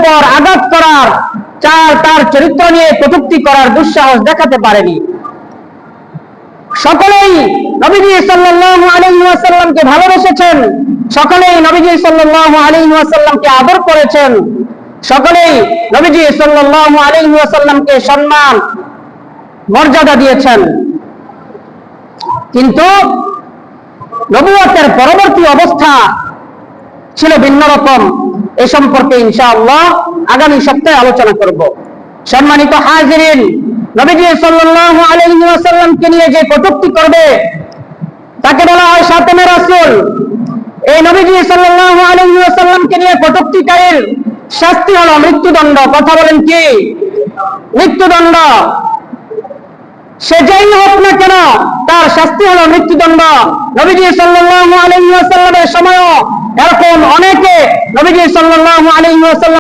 উপর আঘাত করার, তার চরিত্র নিয়ে কটূক্তি করার দুঃসাহস দেখাতে পারেনি। সকলেই নবীজি সাল্লাল্লাহু আলাইহি ওয়াসাল্লামকে ভালোবেসেছেন, সকলেই নবীজি সাল্লাল্লাহু আলাইহি ওয়াসাল্লামকে আদর করেছেন, সকলেই নবীজি সাল্লাল্লাহু আলাইহি ওয়াসাল্লামকে সম্মান মর্যাদা দিয়েছেন। কিন্তু নবুয়তের পরবর্তী অবস্থা ছিল ভিন্ন রকম। এ সম্পর্কে ইনশাআল্লাহ আগামী সপ্তাহে আলোচনা করব। সম্মানিত হাজিরিন, নবীজি সাল্লাল্লাহু আলাইহি ওয়াসাল্লামকে নিয়ে যে কটূক্তি করবে তাকে বলা হয় শাতমে রাসূল। এই নবীজি সাল্লাল্লাহু আলাইহি ওয়াসাল্লামকে নিয়ে কটূক্তিকারীর শাস্তি হলো মৃত্যুদণ্ড। কথা বলেন কি? মৃত্যুদণ্ড। সে যেই হোক না কেন তার শাস্তি হলো মৃত্যুদণ্ড। নবীজি সাল্লাল্লাহু আলাইহি ওয়াসাল্লামের সময়ও এরকম অনেকে নবীজি সাল্লাল্লাহু আলাইহি ওয়াসাল্লাম